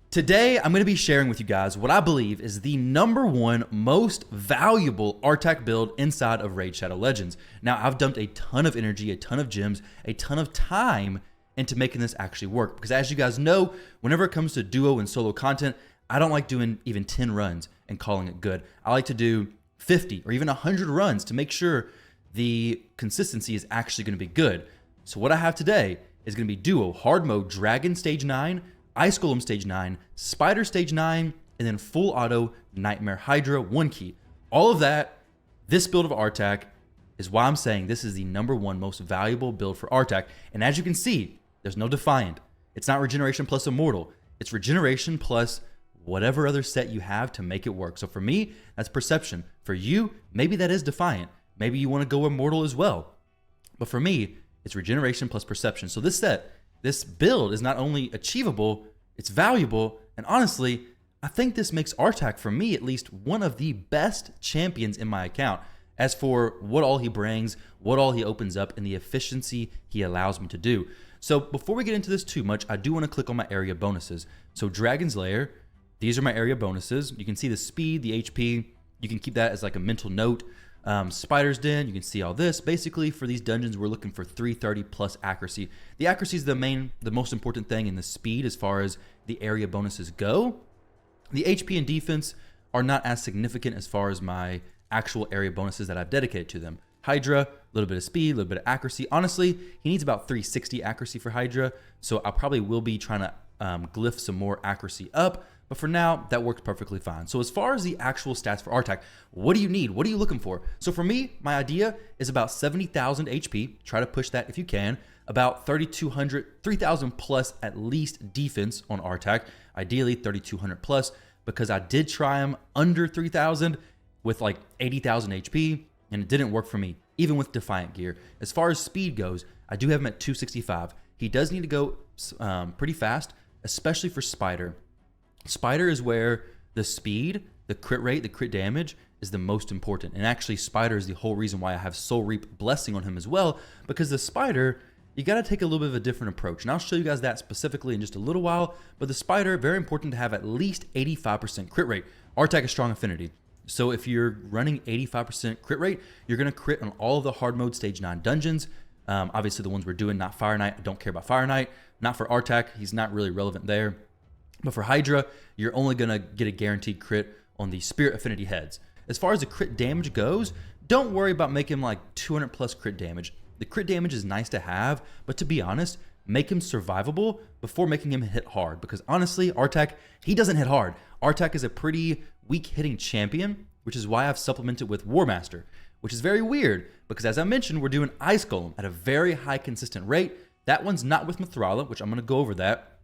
Today, I'm going to be sharing with you guys what I believe is the #1 most valuable Artak build inside of Raid Shadow Legends. Now, I've dumped a ton of energy, a ton of gems, a ton of time into making this actually work. Because as you guys know, whenever it comes to duo and solo content, I don't like doing even 10 runs and calling it good. I like to do 50 or even 100 runs to make sure the consistency is actually going to be good. So what I have today is going to be duo, hard mode, dragon stage 9, icegolem stage 9, spider stage 9, and then full auto nightmare hydra 1 key. All of that, this build of Artak is why I'm saying this is the #1 most valuable build for Artak. And as you can see, there's no Defiant. It's not regeneration plus immortal. It's regeneration plus whatever other set you have to make it work. So for me, that's perception. For you, maybe that is Defiant. Maybe you want to go immortal as well. But for me, it's regeneration plus perception. So this set, this build is not only achievable, it's valuable, and honestly, I think this makes Artak, for me at least, one of the best champions in my account. As for what all he brings, what all he opens up, and the efficiency he allows me to do. So before we get into this too much, I do want to click on my area bonuses. So Dragon's Lair, these are my area bonuses. You can see the speed, the HP, you can keep that as like a mental note. Spider's Den, you can see all this. Basically, for these dungeons, we're looking for 330 plus accuracy. The accuracy is the most important thing, and the speed as far as the area bonuses go. The HP and defense are not as significant as far as my actual area bonuses that I've dedicated to them. Hydra, a little bit of speed, a little bit of accuracy. Honestly, he needs about 360 accuracy for Hydra, so I probably will be trying to glyph some more accuracy up. But for now, that works perfectly fine. So as far as the actual stats for Artak, what do you need? What are you looking for? So for me, my idea is about 70,000 HP. Try to push that if you can. About 3,200, 3,000 plus at least defense on Artak. Ideally 3,200 plus, because I did try him under 3,000 with like 80,000 HP, and it didn't work for me, even with Defiant gear. As far as speed goes, I do have him at 265. He does need to go pretty fast, especially for Spider. Spider is where the speed, the crit rate, the crit damage is the most important. And actually, Spider is the whole reason why I have Soul Reap Blessing on him as well, because the Spider, you got to take a little bit of a different approach. And I'll show you guys that specifically in just a little while. But the Spider, very important to have at least 85% crit rate. Artak is strong affinity. So if you're running 85% crit rate, you're going to crit on all of the hard mode stage 9 dungeons. Obviously, the ones we're doing, not Fire Knight. I don't care about Fire Knight. Not for Artak. He's not really relevant there. But for Hydra, you're only going to get a guaranteed crit on the Spirit Affinity heads. As far as the crit damage goes, don't worry about making like 200 plus crit damage. The crit damage is nice to have, but to be honest, make him survivable before making him hit hard. Because honestly, Artak, he doesn't hit hard. Artak is a pretty weak hitting champion, which is why I've supplemented with War Master, which is very weird because as I mentioned, we're doing Ice Golem at a very high consistent rate. That one's not with Mithrala, which I'm going to go over that,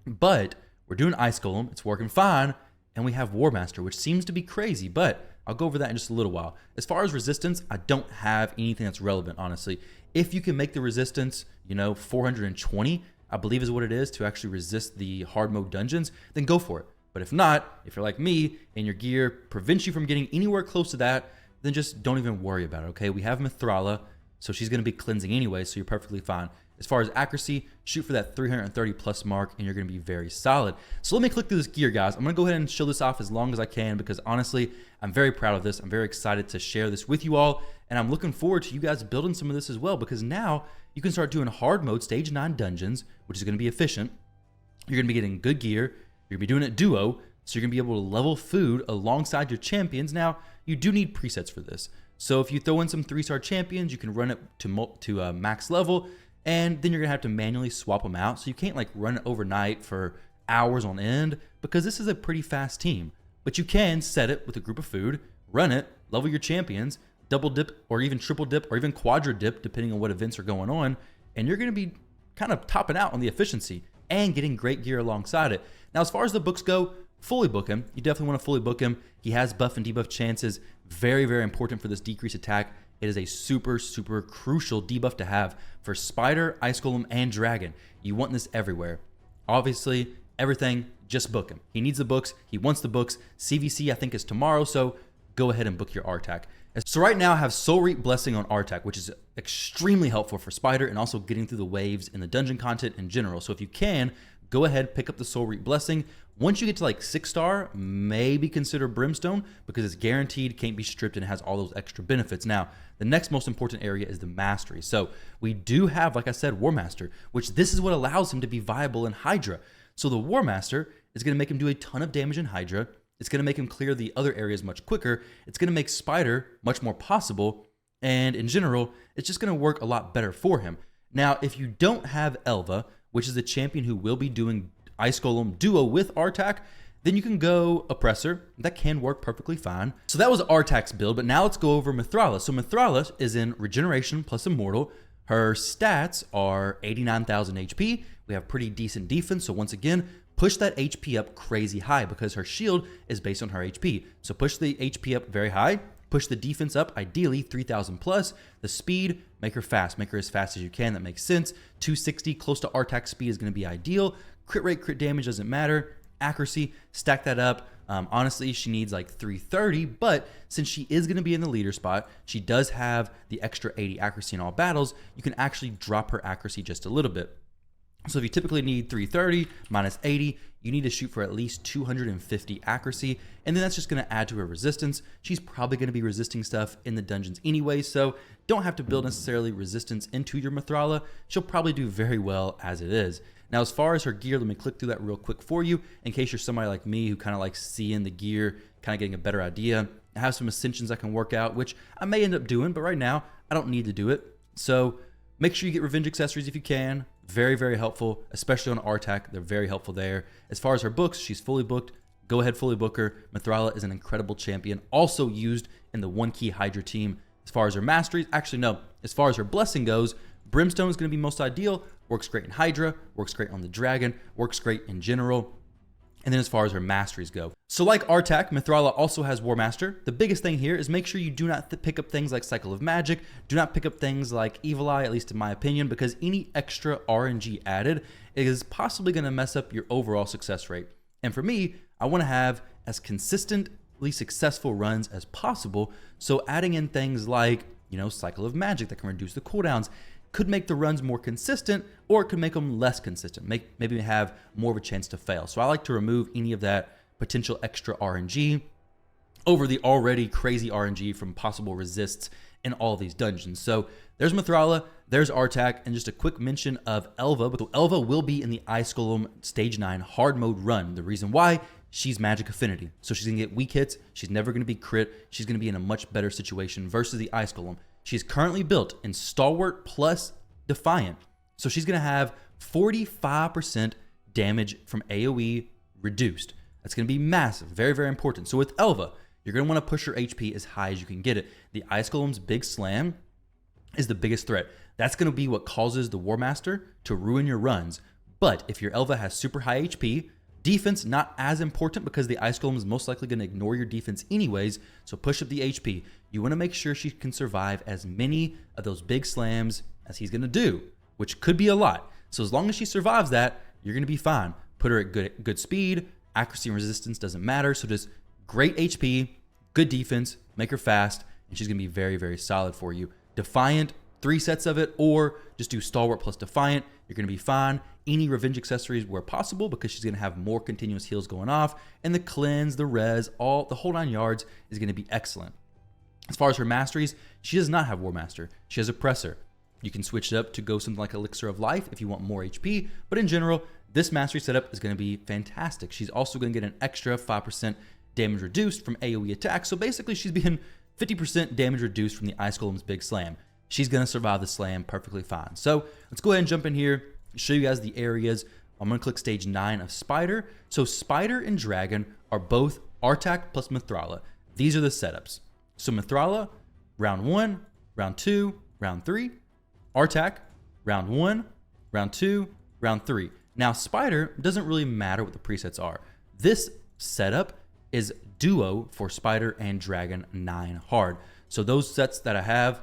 but we're doing Ice Golem, it's working fine, and we have War Master, which seems to be crazy, but I'll go over that in just a little while. As far as resistance, I don't have anything that's relevant, honestly. If you can make the resistance, 420, I believe is what it is to actually resist the hard mode dungeons, then go for it. But if not, if you're like me and your gear prevents you from getting anywhere close to that, then just don't even worry about it, okay? We have Mithrala, so she's going to be cleansing anyway, so you're perfectly fine. As far as accuracy, shoot for that 330 plus mark and you're going to be very solid. So let me click through this gear, guys. I'm going to go ahead and show this off as long as I can because honestly, I'm very proud of this. I'm very excited to share this with you all. And I'm looking forward to you guys building some of this as well because now you can start doing hard mode stage 9 dungeons, which is going to be efficient. You're going to be getting good gear. You're going to be doing it duo. So you're going to be able to level food alongside your champions. Now, you do need presets for this. So if you throw in some 3-star champions, you can run it to max level. And then you're gonna have to manually swap them out. So you can't like run it overnight for hours on end because this is a pretty fast team. But you can set it with a group of food, run it, level your champions, double dip or even triple dip or even quadra dip depending on what events are going on. And you're gonna be kind of topping out on the efficiency and getting great gear alongside it. Now, as far as the books go, fully book him. You definitely wanna fully book him. He has buff and debuff chances. Very, very important for this decreased attack. It is a super, super crucial debuff to have for Spider, Ice Golem, and Dragon. You want this everywhere. Obviously, everything, just book him. He needs the books. He wants the books. CVC, I think, is tomorrow, so go ahead and book your Artak. So right now, I have Soul Reap Blessing on Artak, which is extremely helpful for Spider and also getting through the waves in the dungeon content in general. So if you can, go ahead, pick up the Soul Reap Blessing. Once you get to like 6-star, maybe consider Brimstone because it's guaranteed, can't be stripped, and it has all those extra benefits. Now, the next most important area is the mastery. So we do have, like I said, War Master, which this is what allows him to be viable in Hydra. So the War Master is going to make him do a ton of damage in Hydra. It's going to make him clear the other areas much quicker. It's going to make Spider much more possible. And in general, it's just going to work a lot better for him. Now, if you don't have Elva, which is the champion who will be doing Ice Golem duo with Artak, then you can go Oppressor. That can work perfectly fine. So that was Artak's build, but now let's go over Mithrala. So Mithrala is in Regeneration plus Immortal. Her stats are 89,000 HP. We have pretty decent defense. So once again, push that HP up crazy high because her shield is based on her HP. So push the HP up very high. Push the defense up, ideally 3,000 plus. The speed, make her fast. Make her as fast as you can. That makes sense. 260, close to Artak's speed is going to be ideal. Crit rate, crit damage doesn't matter. Accuracy, stack that up. Honestly, she needs like 330, but since she is going to be in the leader spot, she does have the extra 80 accuracy in all battles. You can actually drop her accuracy just a little bit. So if you typically need 330 minus 80, you need to shoot for at least 250 accuracy, and then that's just going to add to her resistance. She's probably going to be resisting stuff in the dungeons anyway, so don't have to build necessarily resistance into your Mithrala. She'll probably do very well as it is. Now, as far as her gear, let me click through that real quick for you in case you're somebody like me who kind of likes seeing the gear, kind of getting a better idea. I have some ascensions I can work out, which I may end up doing, but right now I don't need to do it. So make sure you get revenge accessories if you can. Very, very helpful, especially on Artak. They're very helpful there. As far as her books, she's fully booked. Go ahead, fully book her. Mithrala is an incredible champion, also used in the 1-key Hydra team. As far as her masteries, actually no, as far as her blessing goes, Brimstone is going to be most ideal. Works great in Hydra, works great on the Dragon, works great in general. And then as far as her masteries go. So like Artak, Mithrala also has War Master. The biggest thing here is make sure you do not pick up things like Cycle of Magic. Do not pick up things like Evil Eye, at least in my opinion, because any extra RNG added is possibly going to mess up your overall success rate. And for me, I want to have as consistently successful runs as possible. So adding in things like, Cycle of Magic that can reduce the cooldowns could make the runs more consistent, or it could make them less consistent, maybe have more of a chance to fail. So I like to remove any of that potential extra RNG over the already crazy RNG from possible resists in all these dungeons. So there's Mithrala, there's Artak, and just a quick mention of Elva. But Elva will be in the Ice Golem Stage 9 hard mode run. The reason why, she's magic affinity. So she's going to get weak hits. She's never going to be crit. She's going to be in a much better situation versus the Ice Golem. She's currently built in Stalwart plus Defiant. So she's going to have 45% damage from AoE reduced. That's going to be massive. Very, very important. So with Elva, you're going to want to push her HP as high as you can get it. The Ice Golem's big slam is the biggest threat. That's going to be what causes the War Master to ruin your runs. But if your Elva has super high HP, defense not as important because the Ice Golem is most likely going to ignore your defense anyways, so push up the HP. You want to make sure she can survive as many of those big slams as he's going to do, which could be a lot. So as long as she survives that, you're going to be fine. Put her at good speed, accuracy and resistance doesn't matter, so just great HP, good defense, make her fast, and she's going to be very, very solid for you. Defiant, 3 sets of it, or just do Stalwart plus Defiant. You're going to be fine. Any revenge accessories where possible because she's going to have more continuous heals going off, and the cleanse, the res, all the whole 9 yards is going to be excellent. As far as her masteries, she does not have War Master. She has Oppressor. You can switch it up to go something like Elixir of Life if you want more HP, but in general, this mastery setup is going to be fantastic. She's also going to get an extra 5% damage reduced from AoE attacks, so basically she's being 50% damage reduced from the Ice Golem's big slam. She's going to survive the slam perfectly fine. So let's go ahead and jump in here, show you guys the areas. I'm going to click stage 9 of Spider. So Spider and Dragon are both Artak plus Mithrala. These are the setups. So Mithrala, round 1, round 2, round 3. Artak, round 1, round 2, round 3. Now Spider doesn't really matter what the presets are. This setup is duo for Spider and Dragon 9 hard. So those sets that I have,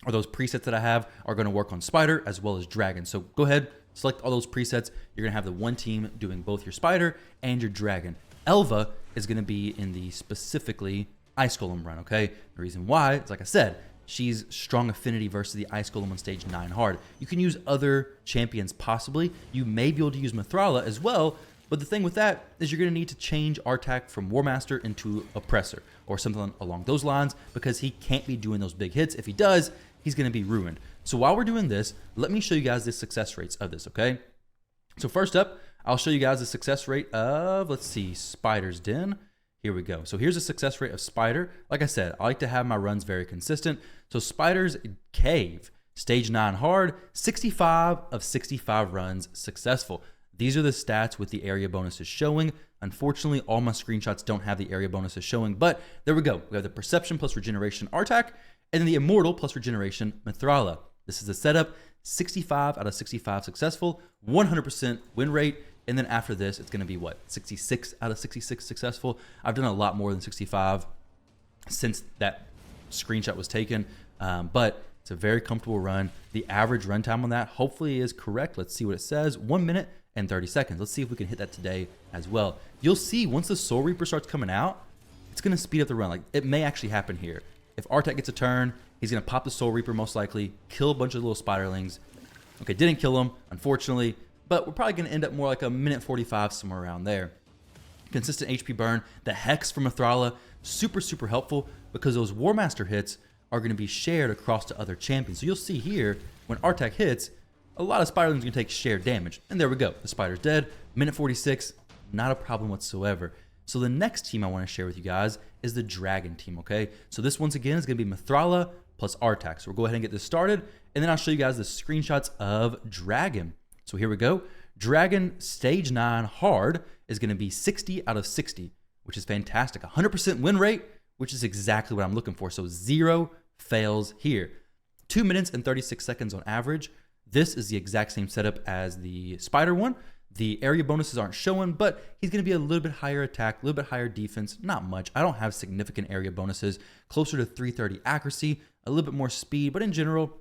or those presets that I have, are going to work on Spider as well as Dragon. So go ahead, select all those presets. You're going to have the one team doing both your Spider and your Dragon. Elva is going to be in the specifically Ice Golem run, okay? The reason why is, like I said, she's strong affinity versus the Ice Golem on stage 9 hard. You can use other champions possibly. You may be able to use Mithrala as well, but the thing with that is you're going to need to change Artak from War Master into Oppressor or something along those lines, because he can't be doing those big hits. If he does, he's going to be ruined. So while we're doing this, let me show you guys the success rates of this, okay? So first up, I'll show you guys the success rate of, let's see, Spider's Den. Here we go. So here's a success rate of Spider. Like I said, I like to have my runs very consistent. So Spider's Cave, stage 9 hard, 65 of 65 runs successful. These are the stats with the area bonuses showing. Unfortunately, all my screenshots don't have the area bonuses showing, but there we go. We have the Perception plus Regeneration Artak, and then the Immortal plus Regeneration Mithrala. This is the setup, 65 out of 65 successful, 100% win rate. And then after this, it's going to be what? 66 out of 66 successful. I've done a lot more than 65 since that screenshot was taken, but it's a very comfortable run. The average runtime on that hopefully is correct. Let's see what it says. 1 minute and 30 seconds. Let's see if we can hit that today as well. You'll see once the Soul Reaper starts coming out, it's going to speed up the run. Like, it may actually happen here. If Artak gets a turn, he's going to pop the Soul Reaper most likely, kill a bunch of little spiderlings. Okay, didn't kill him, unfortunately, but we're probably going to end up more like a minute 45, somewhere around there. Consistent HP burn. The Hex from Mithrala, super, super helpful, because those War Master hits are going to be shared across to other champions. So you'll see here, when Artak hits, a lot of spiderlings are going to take shared damage. And there we go. The spider's dead. Minute 46, not a problem whatsoever. So the next team I want to share with you guys is the Dragon team, okay? So this, once again, is going to be Mithrala plus Artak. So we'll go ahead and get this started, and then I'll show you guys the screenshots of Dragon. So here we go. Dragon stage 9 hard is going to be 60 out of 60, which is fantastic. 100% win rate, which is exactly what I'm looking for. So 0 fails here. 2 minutes and 36 seconds on average. This is the exact same setup as the Spider one. The area bonuses aren't showing, but he's going to be a little bit higher attack, a little bit higher defense. Not much. I don't have significant area bonuses. Closer to 330 accuracy, a little bit more speed, but in general,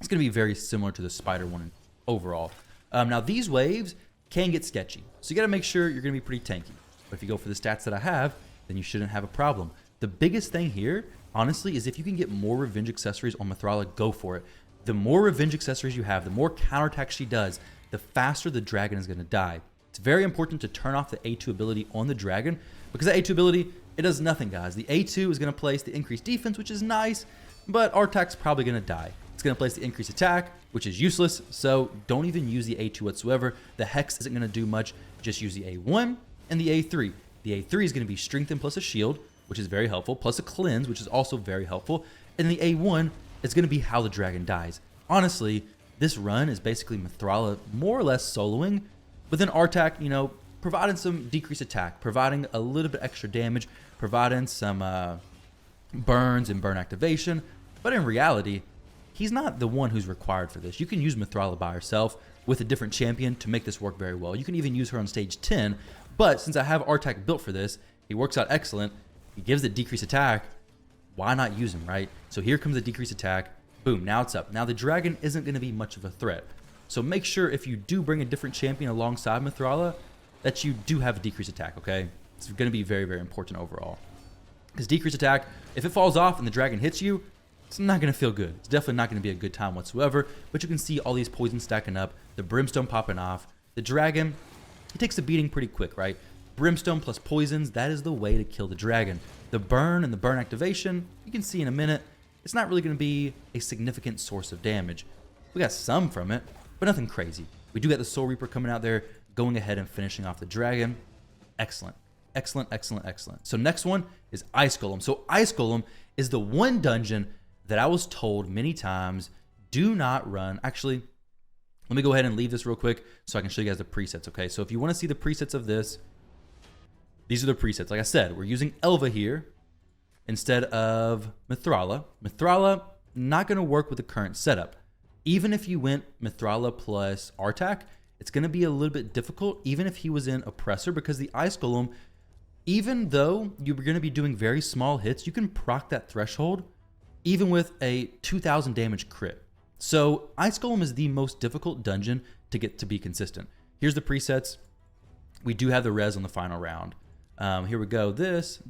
it's going to be very similar to the Spider one overall. Now, these waves can get sketchy, so you got to make sure you're going to be pretty tanky. But if you go for the stats that I have, then you shouldn't have a problem. The biggest thing here, honestly, is if you can get more revenge accessories on Mithrala, go for it. The more revenge accessories you have, the more counterattack she does, the faster the dragon is going to die. It's very important to turn off the A2 ability on the dragon, because the A2 ability, it does nothing, guys. The A2 is going to place the increased defense, which is nice, but Artak's probably going to die. It's going to place the increased attack, which is useless, so don't even use the A2 whatsoever. The Hex isn't going to do much. Just use the A1 and the A3. The A3 is going to be Strengthen plus a Shield, which is very helpful, plus a Cleanse, which is also very helpful, and the A1 is going to be how the dragon dies. Honestly, this run is basically Mithrala more or less soloing, but then Artak, you know, providing some decreased attack, providing a little bit extra damage, providing some burns and burn activation, but in reality, he's not the one who's required for this. You can use Mithrala by herself with a different champion to make this work very well. You can even use her on stage 10, but since I have Artak built for this, he works out excellent. He gives the decreased attack. Why not use him, right? So here comes the decreased attack. Boom, now it's up. Now the dragon isn't going to be much of a threat. So make sure if you do bring a different champion alongside Mithrala, that you do have a decreased attack, okay? It's going to be very, very important overall. Because decreased attack, if it falls off and the dragon hits you, it's not going to feel good. It's definitely not going to be a good time whatsoever. But you can see all these poisons stacking up, the brimstone popping off. The dragon, he takes a beating pretty quick, right? Brimstone plus poisons, that is the way to kill the dragon. The burn and the burn activation, you can see in a minute, it's not really going to be a significant source of damage. We got some from it, but nothing crazy. We do got the Soul Reaper coming out there, going ahead and finishing off the dragon. Excellent. Excellent, excellent, excellent. So next one is Ice Golem. So Ice Golem is the one dungeon that I was told many times, do not run. Actually, let me go ahead and leave this real quick so I can show you guys the presets, okay? So if you want to see the presets of this, these are the presets. Like I said, we're using Elva here instead of Mithrala. Mithrala, not going to work with the current setup. Even if you went Mithrala plus Artak, it's going to be a little bit difficult, even if he was in Oppressor, because the Ice Golem, even though you're going to be doing very small hits, you can proc that threshold even with a 2,000 damage crit. So Ice Golem is the most difficult dungeon to get to be consistent. Here's the presets. We do have the res on the final round. Here we go. This,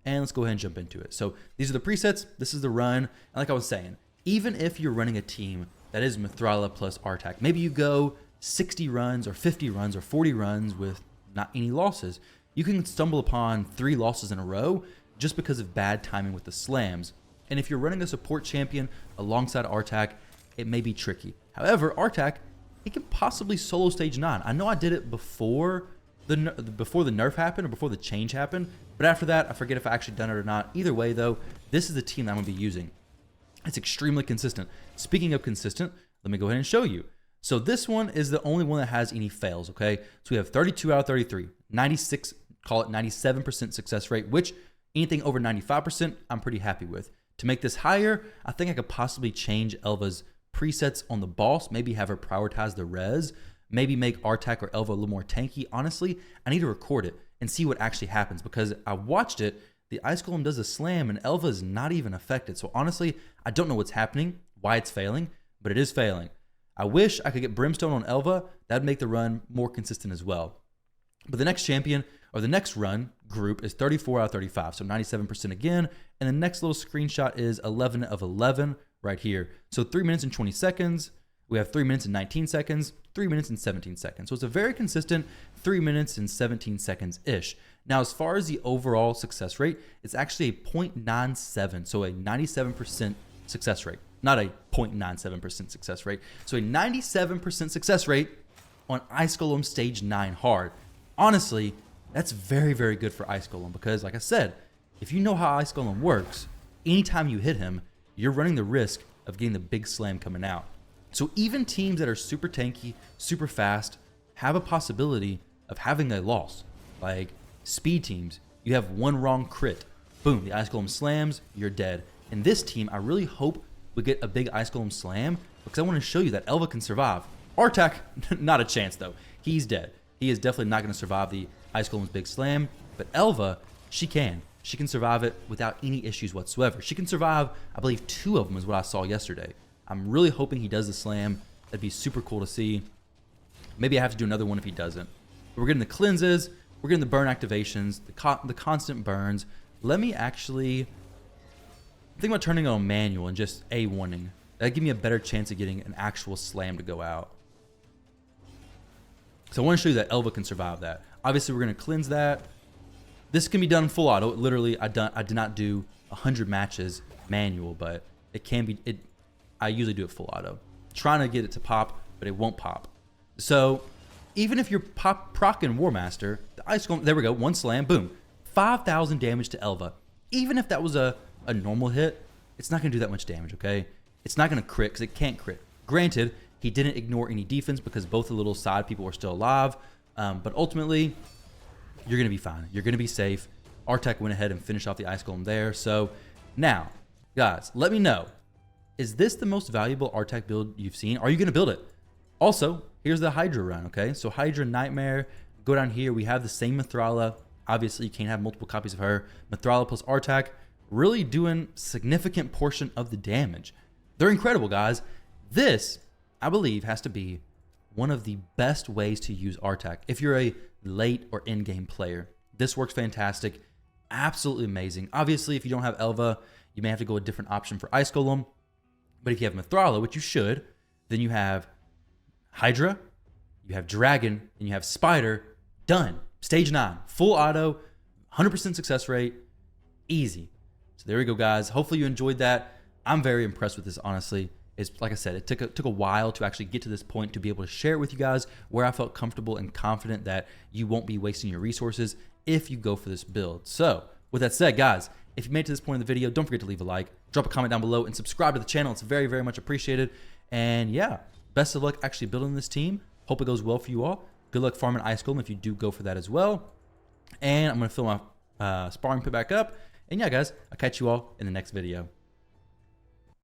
and let's go ahead and jump into it. So these are the presets. This is the run. And like I was saying, even if you're running a team that is Mithrala plus Artak, maybe you go 60 runs or 50 runs or 40 runs with not any losses, you can stumble upon 3 losses in a row just because of bad timing with the slams. And if you're running a support champion alongside Artak, it may be tricky. However, Artak, he can possibly solo stage 9. I know I did it before the nerf happened or before the change happened, but after that, I forget if I actually done it or not. Either way, though, this is the team that I'm going to be using. It's extremely consistent. Speaking of consistent, let me go ahead and show you. So this one is the only one that has any fails, okay? So we have 32 out of 33, 96, call it 97% success rate, which anything over 95%, I'm pretty happy with. To make this higher, I think I could possibly change Elva's presets on the boss, maybe have her prioritize the res, maybe make Artak or Elva a little more tanky. Honestly, I need to record it and see what actually happens because I watched it. The Ice Golem does a slam and Elva is not even affected. So honestly, I don't know what's happening, why it's failing, but it is failing. I wish I could get Brimstone on Elva. That'd make the run more consistent as well. But the next champion or the next run group is 34 out of 35, so 97% again. And the next little screenshot is 11 of 11 right here. So 3 minutes and 20 seconds. We have 3 minutes and 19 seconds, 3 minutes and 17 seconds. So it's a very consistent 3 minutes and 17 seconds-ish. Now, as far as the overall success rate, it's actually a 0.97, so a 97% success rate. Not a 0.97% success rate. So a 97% success rate on Ice Golem Stage 9 Hard. Honestly, that's very, very good for Ice Golem because, like I said, if you know how Ice Golem works, anytime you hit him, you're running the risk of getting the big slam coming out. So even teams that are super tanky, super fast, have a possibility of having a loss. Like speed teams, you have one wrong crit. Boom, the Ice Golem slams, you're dead. In this team, I really hope we get a big Ice Golem slam because I want to show you that Elva can survive. Artak, not a chance though. He's dead. He is definitely not going to survive the Ice Golem's big slam, but Elva, she can. She can survive it without any issues whatsoever. She can survive, I believe, 2 of them is what I saw yesterday. I'm really hoping he does the slam. That'd be super cool to see. Maybe I have to do another one if he doesn't. But we're getting the cleanses. We're getting the burn activations, the constant burns. Let me actually think about turning it on manual and just A1ing. That'd give me a better chance of getting an actual slam to go out. So I want to show you that Elva can survive that. Obviously, we're going to cleanse that. This can be done full auto. Literally, I did not do 100 matches manual, but it can be. I usually do it full auto. Trying to get it to pop, but it won't pop. So even if you're procking War Master, the Ice Golem, there we go, one slam, boom. 5,000 damage to Elva. Even if that was a normal hit, it's not going to do that much damage, okay? It's not going to crit because it can't crit. Granted, he didn't ignore any defense because both the little side people were still alive. But ultimately, you're going to be fine. You're going to be safe. Artak went ahead and finished off the Ice Golem there. So now, guys, let me know. Is this the most valuable Artak build you've seen? Are you going to build it? Also, here's the Hydra run, okay? So Hydra Nightmare, go down here. We have the same Mithrala. Obviously, you can't have multiple copies of her. Mithrala plus Artak, really doing significant portion of the damage. They're incredible, guys. This, I believe, has to be one of the best ways to use Artak. If you're a late or in-game player, this works fantastic. Absolutely amazing. Obviously, if you don't have Elva, you may have to go a different option for Ice Golem. But if you have Mithrala, which you should, then you have Hydra, you have Dragon, and you have Spider. Done. Stage 9. Full auto, 100% success rate. Easy. So there we go, guys. Hopefully you enjoyed that. I'm very impressed with this, honestly. It's, like I said, it took a while to actually get to this point to be able to share it with you guys where I felt comfortable and confident that you won't be wasting your resources if you go for this build. So with that said, guys, if you made it to this point in the video, don't forget to leave a like, drop a comment down below, and subscribe to the channel. It's very, very much appreciated. And yeah, best of luck actually building this team. Hope it goes well for you all. Good luck farming Ice Golem if you do go for that as well. And I'm going to fill my sparring pit back up. And yeah, guys, I'll catch you all in the next video.